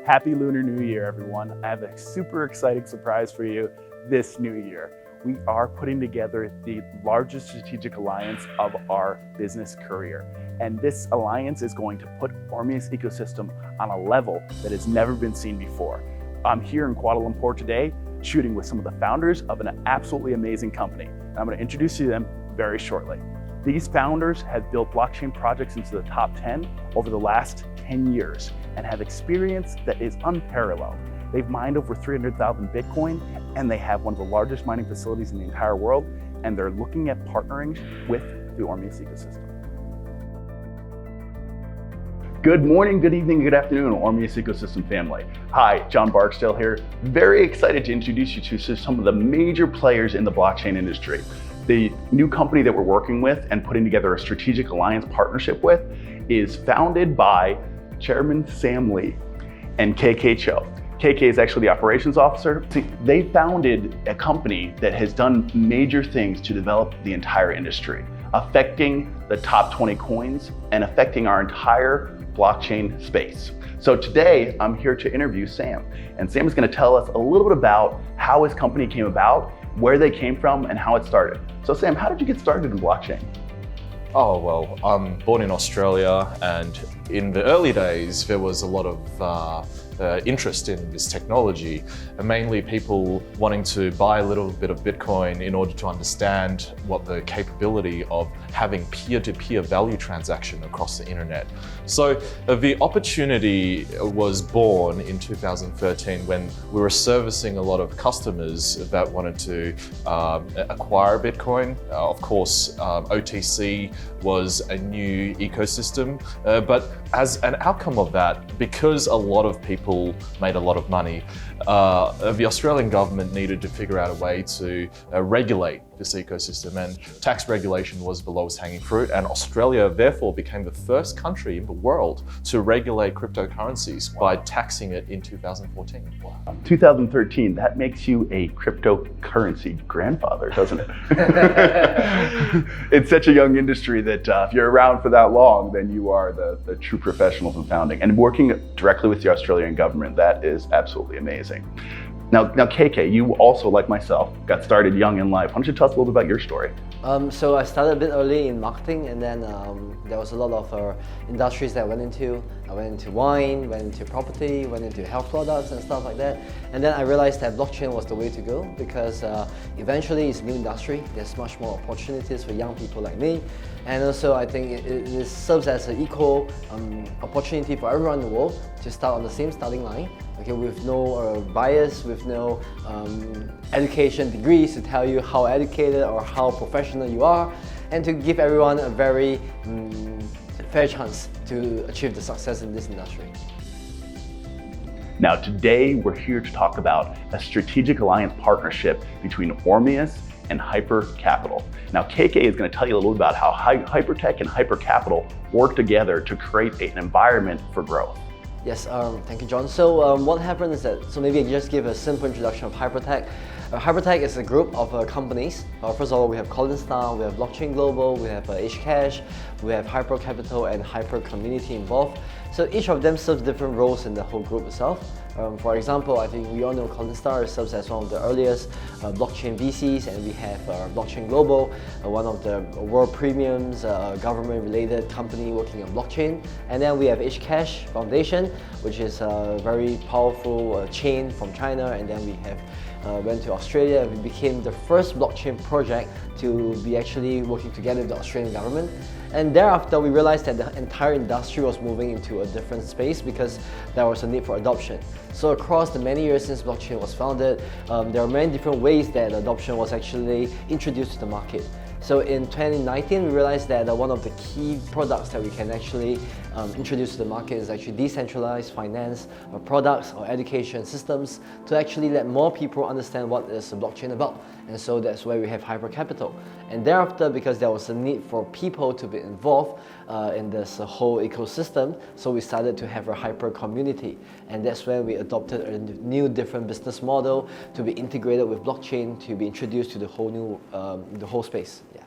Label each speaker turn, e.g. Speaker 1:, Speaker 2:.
Speaker 1: Happy Lunar New Year, everyone. I have a super exciting surprise for you this new year. We are putting together the largest strategic alliance of our business career. And this alliance is going to put Ormeus Ecosystem on a level that has never been seen before. I'm here in Kuala Lumpur today, shooting with some of the founders of an absolutely amazing company. And I'm going to introduce you to them very shortly. These founders have built blockchain projects into the top 10 over the last 10 years and have experience that is unparalleled. They've mined over 300,000 Bitcoin, and they have one of the largest mining facilities in the entire world, and they're looking at partnering with the Ormeus Ecosystem. Good morning, good evening, good afternoon, Ormeus Ecosystem family. Hi, John Barksdale here. Very excited to introduce you to some of the major players in the blockchain industry. The new company that we're working with and putting together a strategic alliance partnership with is founded by Chairman Sam Lee and KK Cho. KK is actually the operations officer. See, they founded a company that has done major things to develop the entire industry, affecting the top 20 coins and affecting our entire blockchain space. So today I'm here to interview Sam, and Sam is going to tell us a little bit about how his company came about, where they came from, and how it started. So Sam, how did you get started in blockchain?
Speaker 2: Oh, well, I'm born in Australia, and in the early days, there was a lot of interest in this technology, and mainly people wanting to buy a little bit of Bitcoin in order to understand what the capability of having peer-to-peer value transaction across the internet. So the opportunity was born in 2013 when we were servicing a lot of customers that wanted to acquire Bitcoin. Of course, OTC was a new ecosystem, but as an outcome of that, because a lot of people made a lot of money, the Australian government needed to figure out a way to regulate this ecosystem, and tax regulation was the lowest hanging fruit, and Australia therefore became the first country in the world to regulate cryptocurrencies by taxing it in 2014.
Speaker 1: 2013, that makes you a cryptocurrency grandfather, doesn't it? It's such a young industry that if you're around for that long, then you are the true professionals in founding. And working directly with the Australian government, that is absolutely amazing. Now KK, you also, like myself, got started young in life. Why don't you tell us a little bit about your story?
Speaker 3: So I started a bit early in marketing, and then there was a lot of industries that I went into. I went into wine, went into property, went into health products and stuff like that. And then I realized that blockchain was the way to go, because eventually it's a new industry. There's much more opportunities for young people like me. And also I think it serves as an equal opportunity for everyone in the world to start on the same starting line, okay, with no bias, with no education degrees to tell you how educated or how professional you are, and to give everyone a very fair chance to achieve the success in this industry.
Speaker 1: Now today we're here to talk about a strategic alliance partnership between Ormeus and HyperCapital. Now KK is going to tell you a little about how Hypertech and HyperCapital work together to create an environment for growth.
Speaker 3: Yes, thank you, John. So what happened is that, so maybe I just give a simple introduction of HyperTech. HyperTech is a group of companies. First of all, we have Collinstar, we have Blockchain Global, we have Hcash, we have HyperCapital and Hyper Community involved. So each of them serves different roles in the whole group itself. For example, I think we all know Collinstar serves as one of the earliest blockchain VCs, and we have Blockchain Global, one of the world premiums government-related company working on blockchain. And then we have Hcash Foundation, which is a very powerful chain from China. And then we have went to Australia, and we became the first blockchain project to be actually working together with the Australian government. And thereafter, we realized that the entire industry was moving into a different space because there was a need for adoption. So across the many years since blockchain was founded, there are many different ways that adoption was actually introduced to the market. So in 2019, we realized that one of the key products that we can actually introduce to the market is actually decentralized finance products or education systems to actually let more people understand what is the blockchain about. And so that's where we have HyperCapital. And thereafter, because there was a need for people to be involved in this whole ecosystem, so we started to have a hyper community. And that's when we adopted a new different business model to be integrated with blockchain to be introduced to the whole new, the whole space. Yeah.